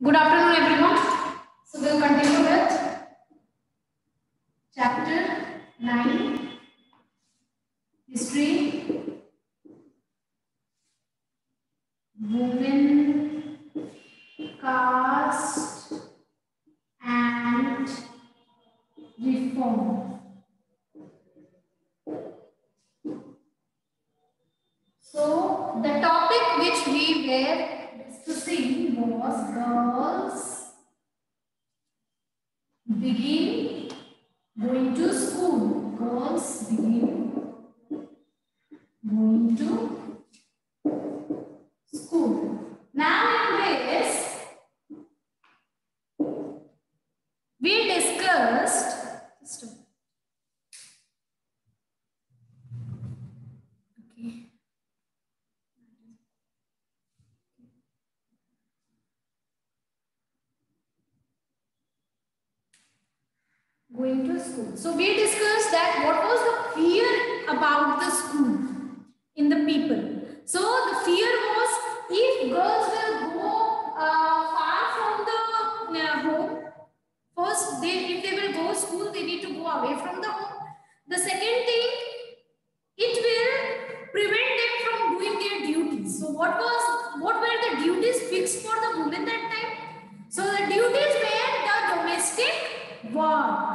Good afternoon, everyone. So we'll continue with chapter 9, history, women, caste, and reform. So the topic which we were discussing was girls begin going to school. Girls begin going to school. Now in this, we discussed okay. Going to school. So we discussed that what was the fear about the school in the people. So the fear was if girls will go far from the home. First, if they will go school, they need to go away from the home. The second thing, it will prevent them from doing their duties. So what were the duties fixed for the women that time? So the duties were the domestic work.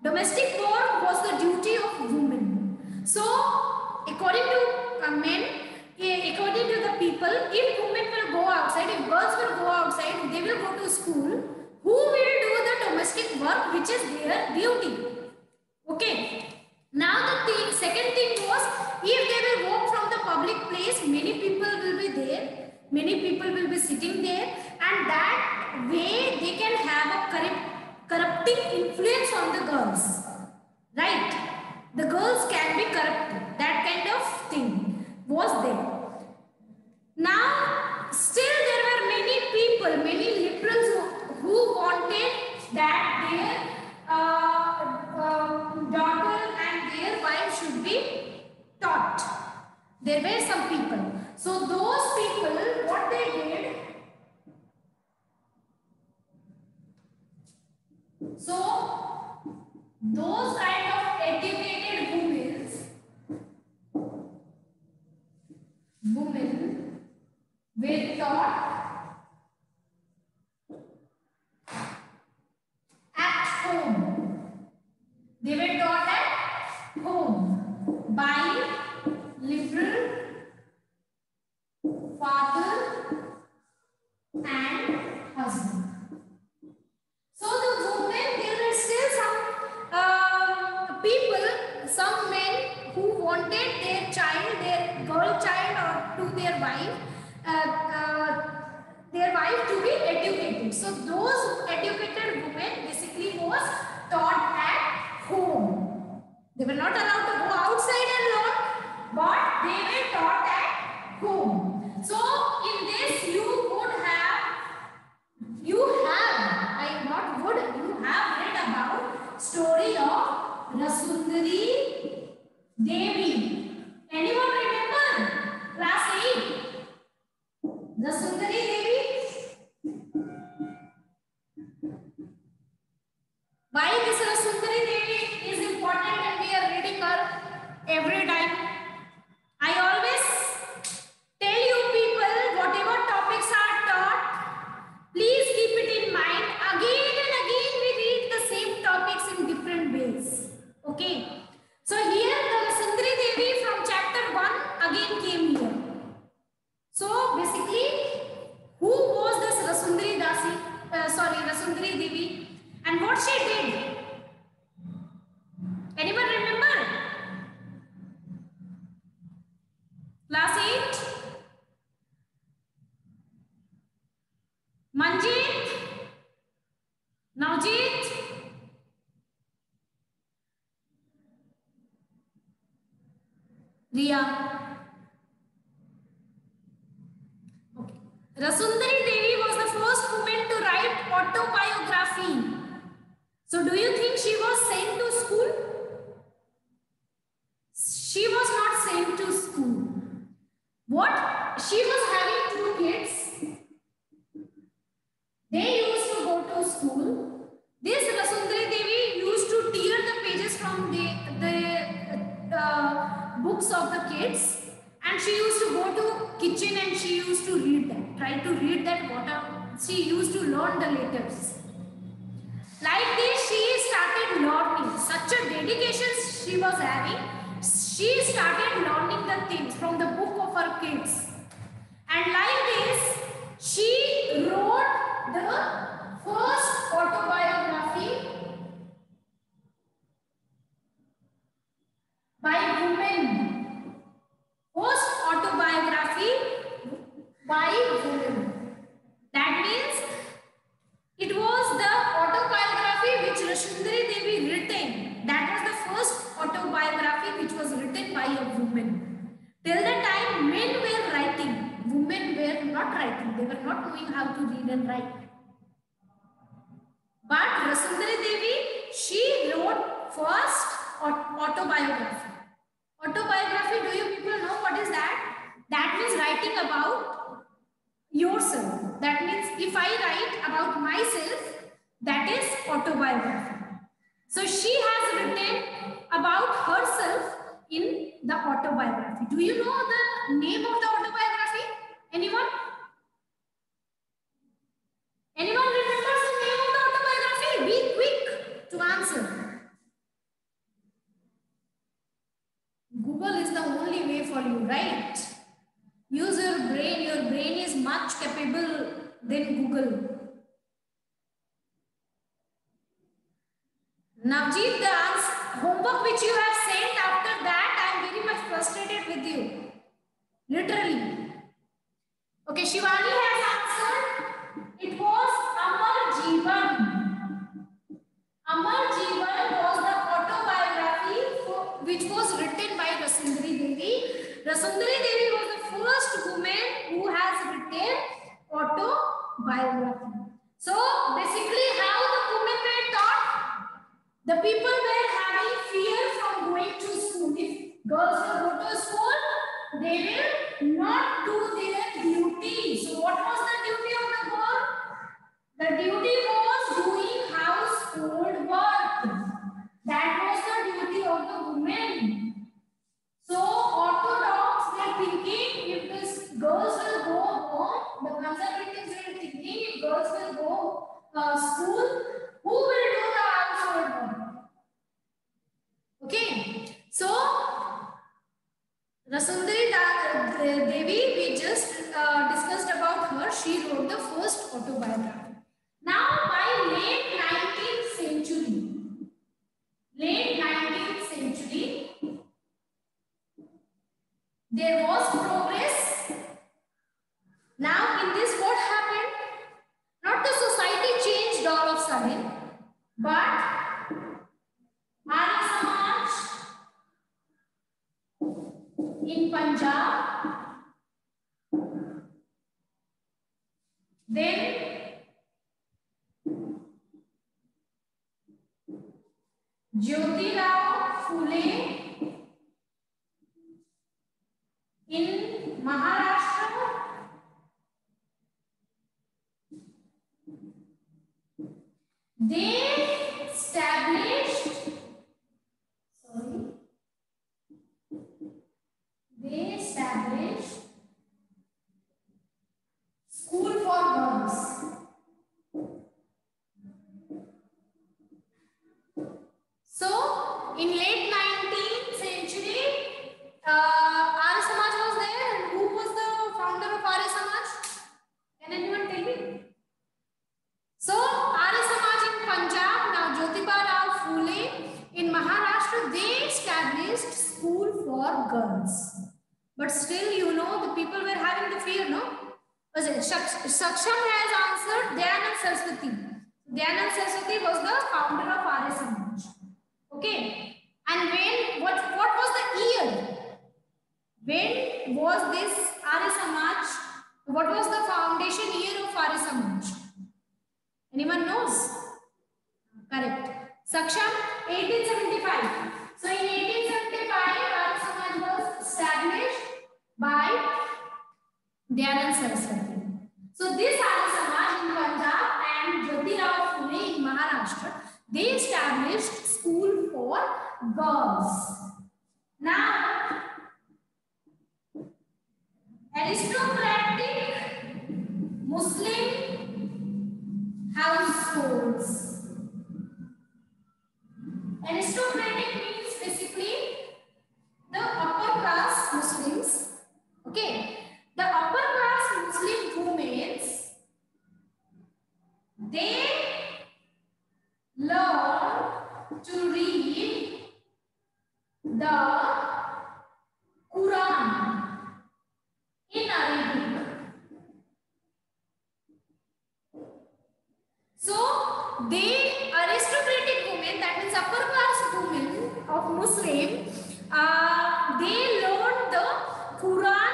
Domestic work was the duty of women. So according to men, according to the people, if women will go outside, if girls will go outside, they will go to school. Who will do the domestic work, which is their duty? Okay. Now the second thing was, if they will walk from the public place, many people will be there, many people will be sitting there, and that way they can have a corrupting influence on the girls, right? The girls can be corrupted, that kind of thing was there. Now still there were many people, many liberals who wanted that their daughter and their wife should be taught. There were some people. So those people, what they did, so those kind of educated women were taught at home. They were taught at home by liberal father and husband. So the women, there were still some people, some men who wanted their child, their girl child, or to their wife to be educated. So those educated women basically was taught at home. They were not allowed to go outside and learn, but they were taught at home. So in this you have read about story of Rasundari Devi. Anyone remember? Class 8. Rasundari Devi. Why this Rasundari Devi is important and we are reading her every time? I always tell you people, whatever topics are taught, please keep it in mind. Again and again we read the same topics in different ways. Okay. So here the Rasundari Devi from chapter 1 again came here. So basically, who was this Rasundari Devi, and what she did? Anyone remember? Class 8? Manjeet? Navjeet? Riya? Okay. Rasundari Devi was the first woman to write autobiography. So do you think she was sent to school? She was not sent to school. What? She was having 2 kids. They used to go to school. This Rasundari Devi used to tear the pages from the books of the kids, and she used to go to kitchen and she used to read that, try to read that water. She used to learn the letters. Like this, she started learning. Such a dedication she was having. She started learning the things from the book of her kids. And like this, she wrote the first autobiography by women. First autobiography by women. That means it was the autobiography which Rasundari Devi written. That was the first autobiography which was written by a woman. Till the time men were writing, women were not writing. They were not knowing how to read and write. But Rasundari Devi, she wrote first autobiography. Autobiography, do you people know what is that? That means writing about yourself. That means if I write about myself, that is autobiography. So she has written about herself in the autobiography. Do you know the name of the autobiography? Anyone? Anyone remembers the name of the autobiography? Be quick to answer. Google is the only way for you, right? Use your brain. Your brain is much capable than Google. Navjeet, the homework which you have sent, after that I am very much frustrated with you. Literally. Okay, Shivani has answered. It was Amar Jeevan. Amar Jeevan was the autobiography which was written by Rasundari Devi. Rasundari Devi was the first woman who has written autobiography. So basically, how the women were taught? The people were having fear from going to school. If girls will go to school, they will not do their duty. So what was the duty of the girl? The duty was doing household work. That was the duty of the women. So orthodox were thinking, if these girls will go home, the conservatives were thinking, if girls will go school, who will do the household work? Okay, so Rasundari Devi, we just discussed about her. She wrote the first autobiography. Now, by late 19th century, there was progress. Now, in this, what happened? Not the society changed all of a sudden, but Arya Samaj in Punjab, then Jyotirao Phule in Maharashtra, they established school for girls. So, in late 19th century, Arya Samaj was there. And who was the founder of Arya Samaj? Can anyone tell me? So, Arya Samaj in Punjab, now Jyotiba Rao Phule in Maharashtra, they established school for girls. But still, you know, the people were having the fear, no? Saksham has answered Dayanand Saraswati. Dayanand Saraswati was the founder of Arya Samaj. Okay. And when, what was the year? When was this Arya Samaj? What was the foundation year of Arya Samaj? Anyone knows? Correct. Saksham, 1875. So in 1875, Arya Samaj was established by Dayanand Saraswati. So this Arya Samaj in Punjab Maharashtra, they established school for girls. Now, aristocratic Muslim households. Aristocratic means basically the upper class Muslims. Okay, the upper class Muslim women, they learn to read the Quran in Arabic. So, they aristocratic women, that means upper class women of Muslim, they learn the Quran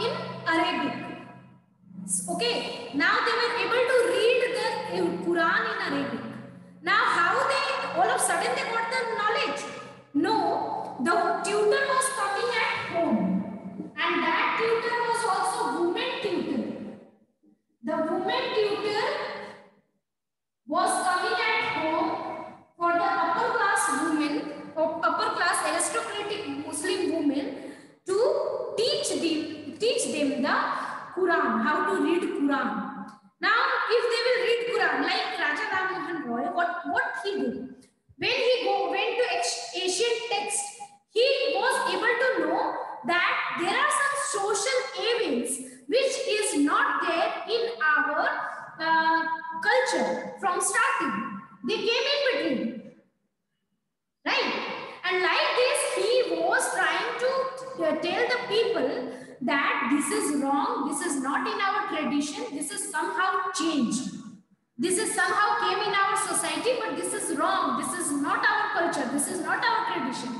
in Arabic. Okay, now they were able to read the Quran in Arabic. Now, how they all of a sudden they got the knowledge? No, the tutor was coming at home, and that tutor was also woman tutor. The woman tutor was coming at home for the upper class women or upper class aristocratic Muslim women to teach them the Quran, how to read Quran. Now, if they will read Quran like Raja Ram Mohan Roy, what he did? When he went to ancient text, he was able to know that there are some social events which is not there in our culture from starting. They came in between, right? And like this, he was trying to tell the people that this is wrong, this is not in our tradition, this is somehow changed. This is somehow came in our society, but this is wrong, this is not our culture, this is not our tradition.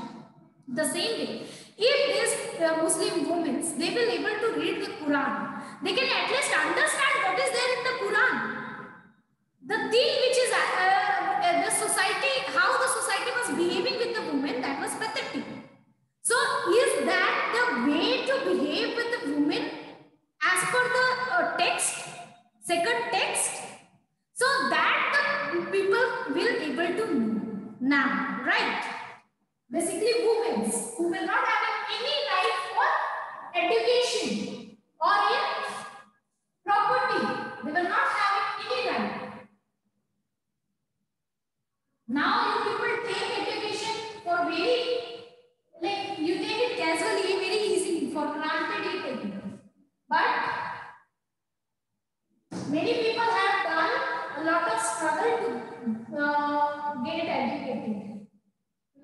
The same way, if these Muslim women, they will able to read the Quran, they can at least understand what is there in the Quran. The thing which is the society, how the society was behaving with the women, that was pathetic. So, is that the way to behave with the women as per the text, second text? So that the people will able to know now, right? Basically, women who will not have any right for education or in property, they will not have any right. Now, you people take education for very, like you take it casually, very easy, for granted you take it. But many people have done a lot of struggle to get educated.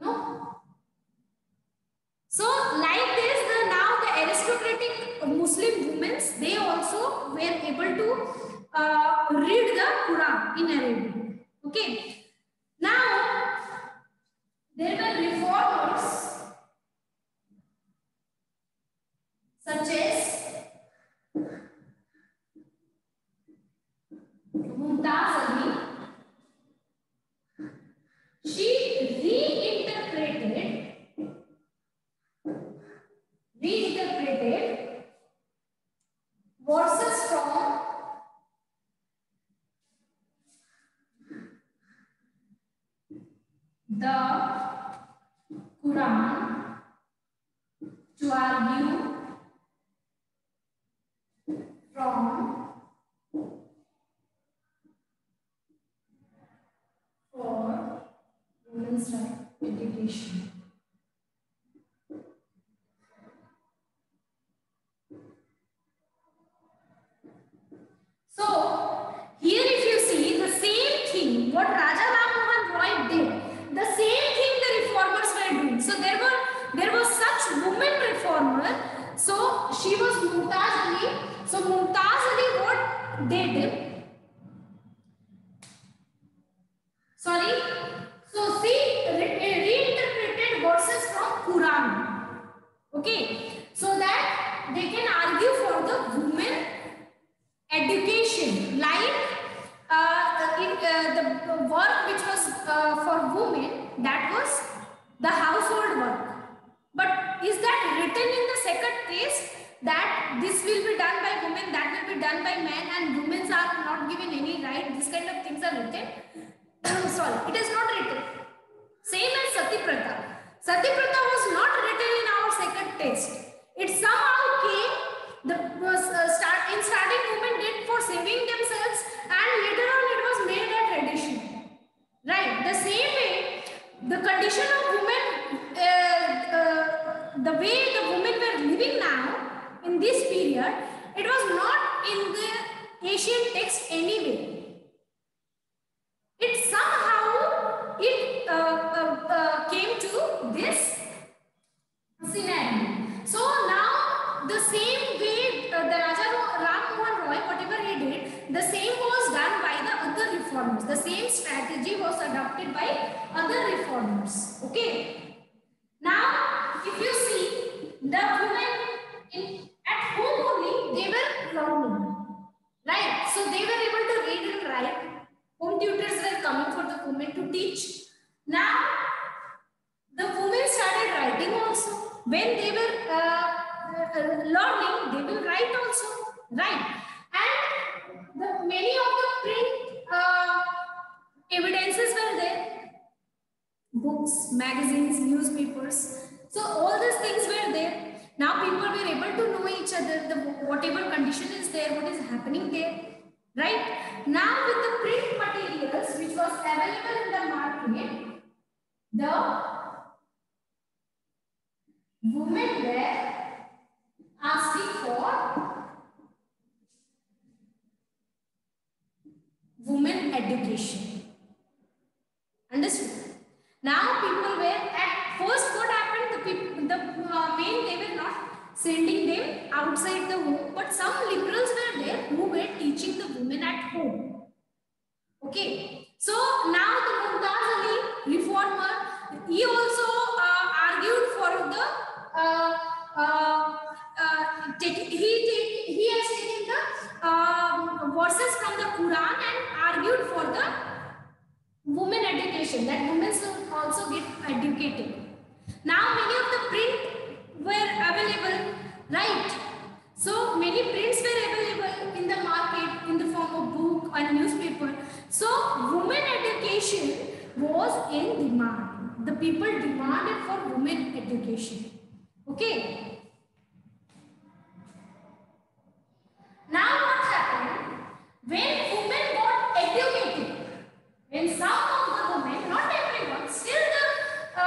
No? So, like this, now the aristocratic Muslim women, they also were able to read the Quran in Arabic. Okay. Now, there were reformers such as Mumtaz Ali. She reinterpreted verses from the Quran to argue from for women's right education. So, here if you see the same thing, what Raja Ram Mohan Roy did, the same thing the reformers were doing. So, there was such woman reformer. So, she was Mumtaz Ali. So, Mumtaz Ali, what they did? Sorry. So, she reinterpreted verses from Quran. Okay. So that they can argue for the women education, like the work which was for women, that was the household work. But is that written in the second case? that this will be done by women, that will be done by men, and women are not given any right. This kind of things are written. Sorry, it is not written. Same as Sati Pratha. Sati Pratha was not written in our second text. It somehow came, in starting women did for saving themselves, and later on it was made a tradition. Right? The same way, the condition of women, the way the women were living now in this period, it was not in the ancient text anyway. It somehow came to this scenario. So now the same way the Raja Ram Mohan Roy, whatever he did, the same was done by the other reformers. The same strategy was adopted by other reformers. Okay. Now, if you see, the women at home only, they were learning, right? So they were able to read and write. Home tutors were coming for the women to teach. Now, the women started writing also. When they were learning, they will write also, right? And many of the print evidences were there. Books, magazines, newspapers. So all these things were there. Now people were able to know each other, whatever condition is there, what is happening there, right? Now with the print materials which was available in the market, the women were asking for women education. Understood? Now people were at first, what happened? The men, they were not sending them outside the home, but some liberals were there who were teaching the women at home. Okay. So now the Mumtaz Ali reformer, he also argued for the he has taken the verses from the Quran and argued for the women education, that women should also get educated. Now many of the print were available, right? So many prints were available in the market in the form of book and newspaper. So women education was in demand. The people demanded for women education. Okay. Now what happened? When women got educated, when some of the women, not everyone, still the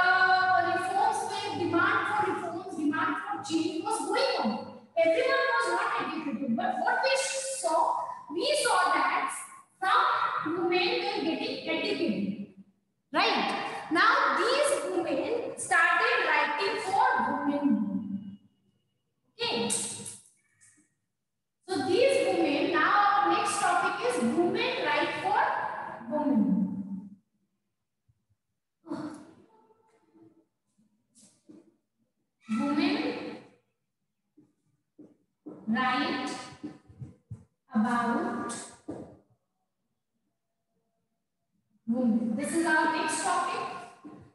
reforms were, demand for reforms, demand for change was going on. Everyone was not educated, but what we saw that some women were getting educated, right? Now these women started writing for women. Okay. So these women, now our next topic is women write for women. Women write about women. This is our next topic.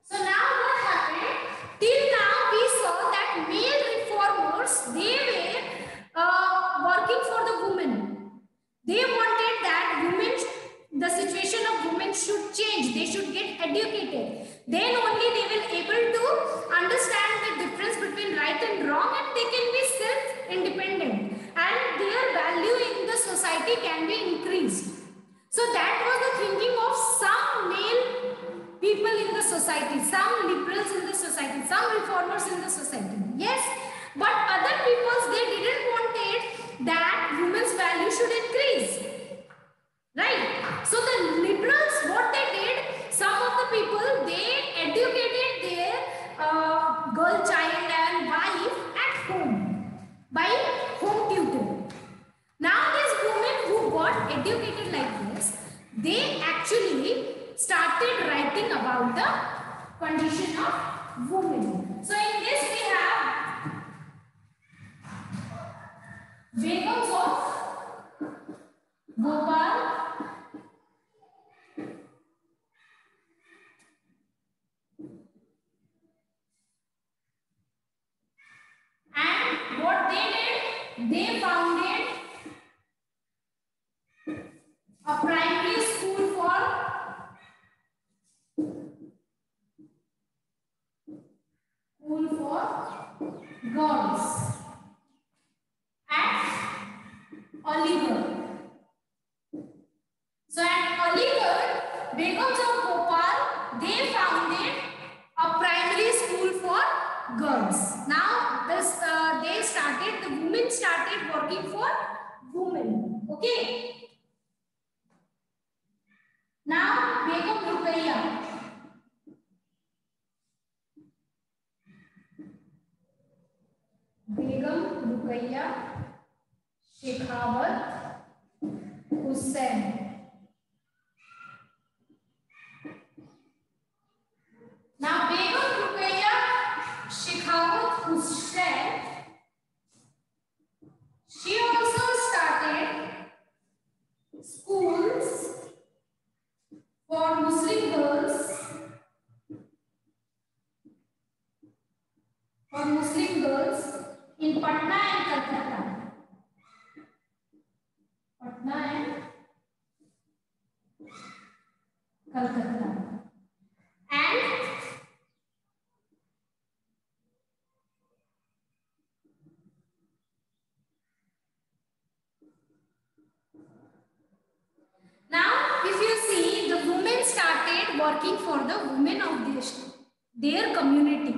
So now what happened? Till now we saw that male reformers, they were working for the women. They wanted that women, the situation of women should change. They should get educated. Then only they will able to understand the difference between right and wrong, and they can be self-independent, and their value in the society can be increased. So that was the thinking of some male people in the society, some liberals in the society, some reformers in the society. Yes, but other peoples, they didn't want it that women's value should increase. Right? So the liberals, what they did, some of the people, they educated their girl child and wife at home by home tutor. Now these women who got educated like this, they actually started writing about the condition of women. So in this we have Begums of Bhopal, and what they did, Aligarh. So at Aligarh, Begums of Bhopal, they founded a primary school for girls. Now this the women started working for women. Okay. Now Begum Ruqayya. Begum Ruqayya Shekhawat Hussain. Now Begum Ruqayya Shekhawat Hussain, she also started schools for Muslim girls in Patna and Calcutta. Patna and Calcutta. And now if you see, the women started working for the women of their community.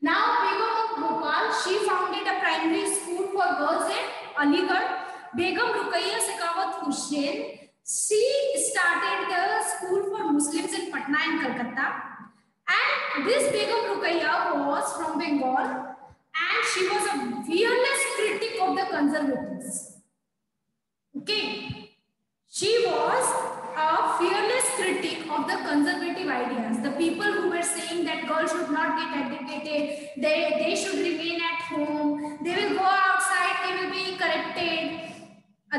Now Begum of Bhopal, she founded a primary school for girls at Aligarh. Begum Ruqayya Shekhawat Hussain, she started the school for Muslims in Patna and Calcutta. And this Begum Ruqayya was from Bengal, and she was a fearless critic of the conservatives. Okay. She was a fearless critic of the conservative ideas. The people who were saying that girls should not get educated, they should remain at home, they will go outside, they will be corrupted,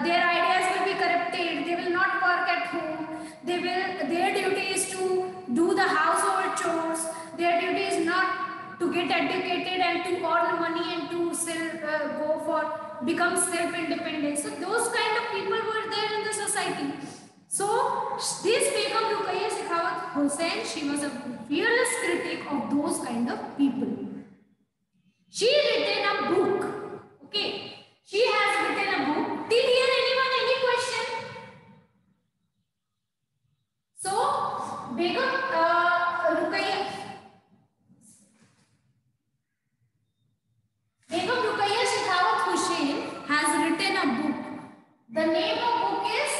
their ideas will be corrupted, they will not work at home, their duty is to do the household chores, their duty is not to get educated and to earn money and to become self-independent. So those kind of people were there in the society. So this Begum Ruqayya Shekhawat Hussain, she was a fearless critic of those kind of people. She written a book. Okay, she has written a book. Till here, anyone, any question? So Begum Ruqayya Shekhawat Hussain has written a book. The name of book is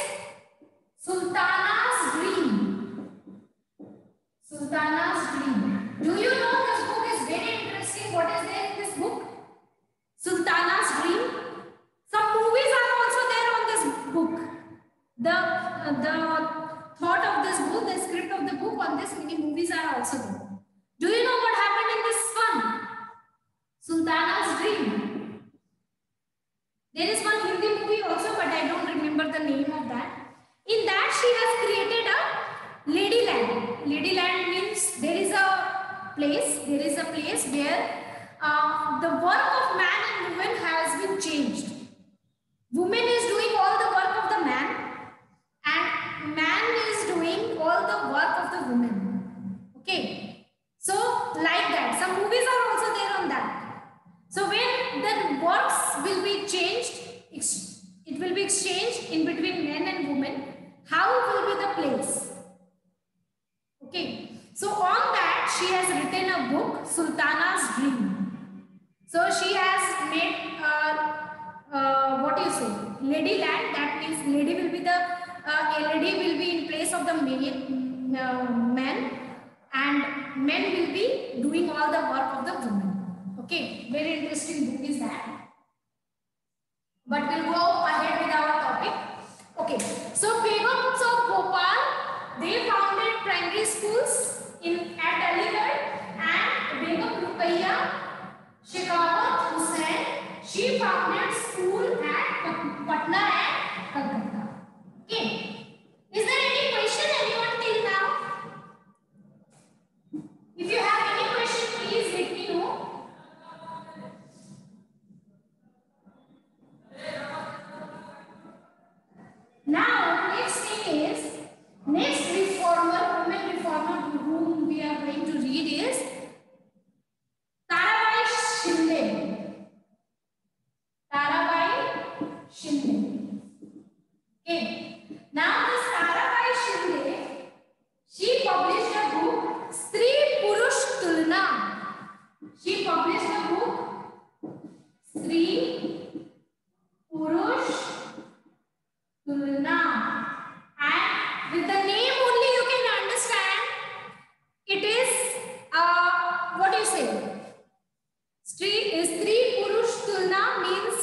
Sultana's Dream. Sultana's Dream. Do you know this book is very interesting? What is there in this book? Sultana's Dream. Some movies are also there on this book. The thought of this book, the script of the book on this, many movies are also there. Do you know what happened in this one? Sultana's Dream. There is one Hindi movie also, but I don't remember the name of that. In that, she has created a Ladyland. Ladyland means there is a place where the work of man and woman has been changed. Woman is doing all the work of the man, and man is doing all the work of the woman. Okay, so like that, some movies are also there on that. So when the works will be changed, it will be exchanged in between men and women. How will be the place? Okay, so on that she has written a book, Sultana's Dream. So she has made what do you say, Ladyland. That means lady will be a lady will be in place of the man, and men will be doing all the work of the woman. Okay, very interesting book is that. But we'll go ahead with our topic. Okay, so Begums of Bhopal, they founded primary schools at Aligarh, and Begum Ruqayya Shekhawat Hussain, she founded school at Patna and Calcutta. Okay, is there any question anyone till now? If you have any question, please let me know. Now, next thing is, next reformer, women reformer whom we are going to read is Tarabai Shinde. Tarabai Shinde. tulna. And with the name only you can understand it is what do you say? Stri Purush Tulna means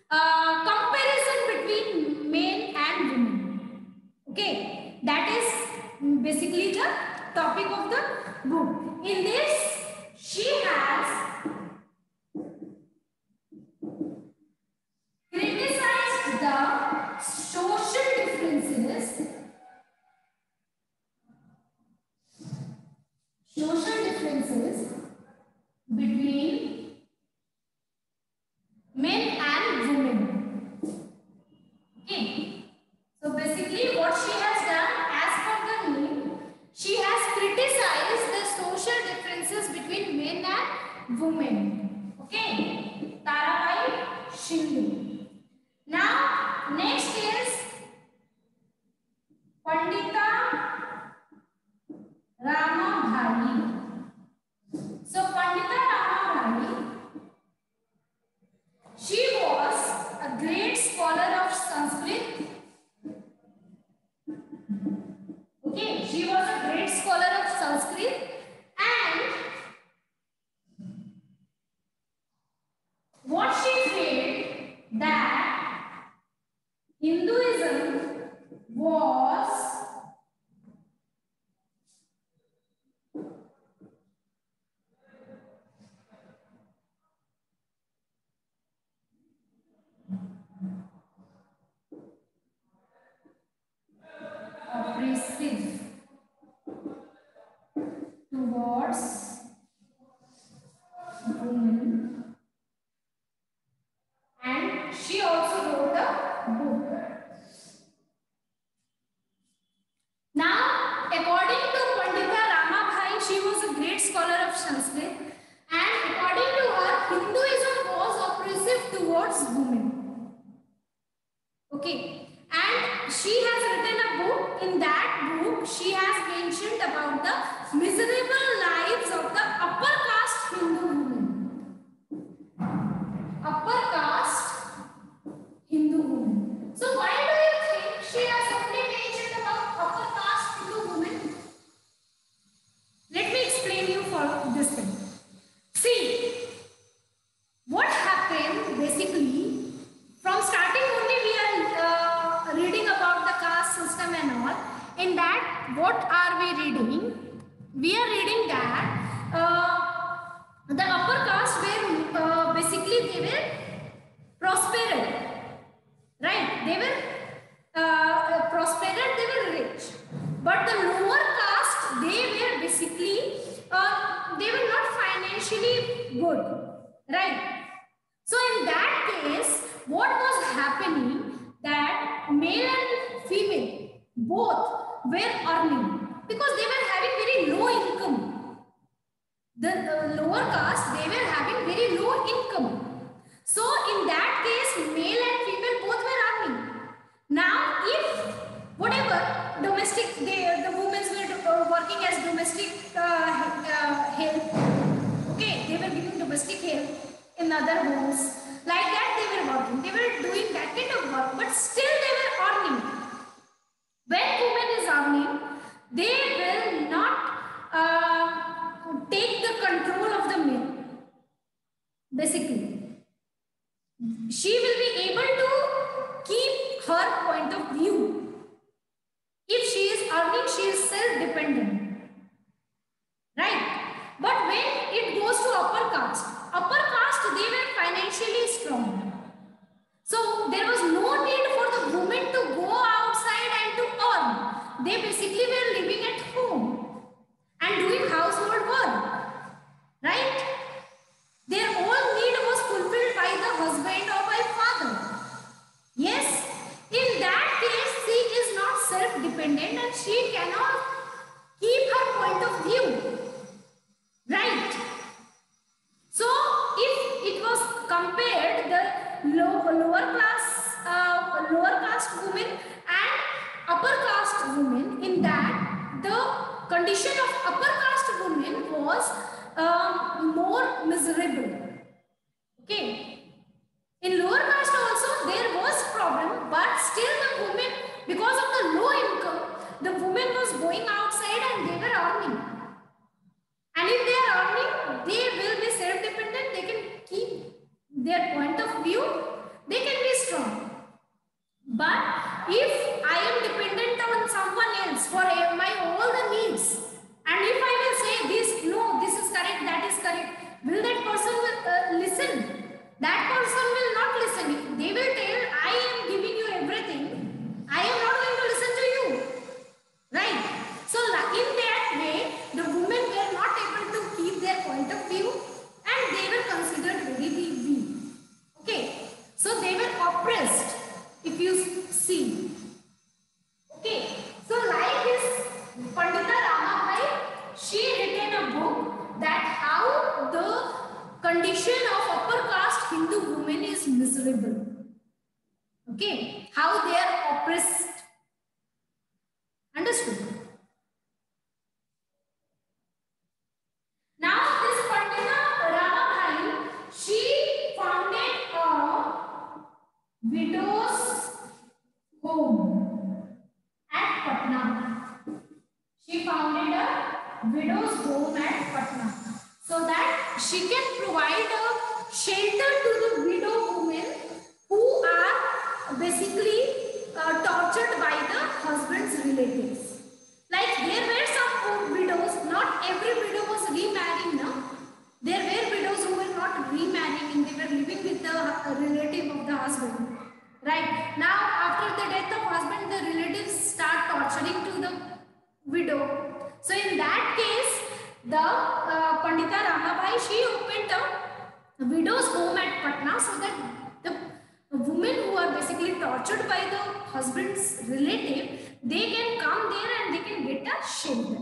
comparison between men and women. Okay, that is basically the topic of the book. In this, she has criticized the social differences between men and women. Okay, so basically what she has done, as per the name, she has criticized the social differences between men and women. Okay, Tarabai Shinde. Now next is Pandita Ramabhai. So Pandita Ramabhai, she was a great scholar of Sanskrit. Okay, she was a great scholar of Sanskrit, and what she said that Hinduism was oppressive towards women, and she also wrote a book. Now, according to Pandita Ramabhai, she was a great scholar of Sanskrit, and according to her, Hinduism was oppressive towards women. Okay, and she has written a book. In that book, she has mentioned about the miserable lives of the upper caste Hindu women. Upper caste Hindu women. So why do you think she has only mentioned about upper caste Hindu women? Let me explain you for this thing. See, what happened basically, from starting only we are reading about the caste system and all. In that, what are we reading? We are reading that the upper caste were basically they were prosperous, right? They were prosperous, they were rich. But the lower caste, they were basically they were not financially good, right? So in that case, what was happening, that male and female both were earning, because they were having very low income. The lower caste, they were having very low income. So in that case, male and female both were earning. Now if whatever domestic, the women were working as domestic help, okay, they were giving domestic help in other homes, like that they were working, they were doing that kind of work, but still they were earning. When woman is earning, they will not take the control of the male. Basically, she will be able to keep her point of view. If she is earning, she is self-dependent, right? But when it goes to upper caste, they were financially strong. So there was no need for the women to go outside and to earn. They basically were living at home and doing household work, right? Their whole need was fulfilled by the husband or by father. Yes, in that case, she is not self-dependent and she cannot keep her point of view, right? So if it was compared, the lower caste women and upper caste women, in that the condition of upper caste women was more miserable. Okay, in lower caste also there was problem. But if I am dependent on someone else for my all the needs, and if I will say this, no, this is correct, that is correct, will that person listen? That person will not listen. They will tell, I am giving you everything, I am not going to listen to you. Right? So in that way, the women were not able to keep their point of view, and they were considered very weak. Okay? So they were oppressed, if you see. Okay? So like this, Pandita Ramabai, she written a book that how the condition of upper caste Hindu women is miserable. Okay? How they are oppressed. Understood? Now this Pandita Ramabai, she founded a widow's home at Patna. She founded a widow's home at Patna so that she can provide a shelter to the widow women who are basically tortured by the husband's relatives. Like there were some widows, not every widow was remarrying now. There were widows who were not remarrying and they were living with the relative of the husband. Right. Now after the death of husband, the relatives start torturing to the widow. So in that case, the Pandita Ramabai, she opened a widow's home at Patna so that the women who are basically tortured by the husband's relative, they can come there and they can get a shelter.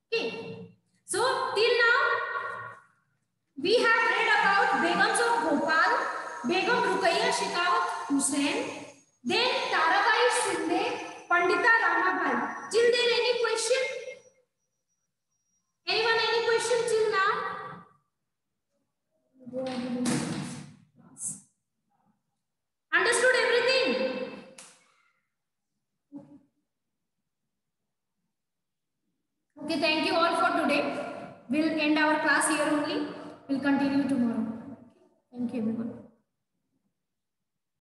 Okay. So till now, we have read about Begums of Bhopal, Begum Ruqayya Shekhawat Hussain, then Tarabai Shinde, Pandita Ramabai. Till there any question? Anyone any question till now? Understood everything? Okay, thank you all for today. We'll end our class here only. We'll continue tomorrow. Thank you everyone.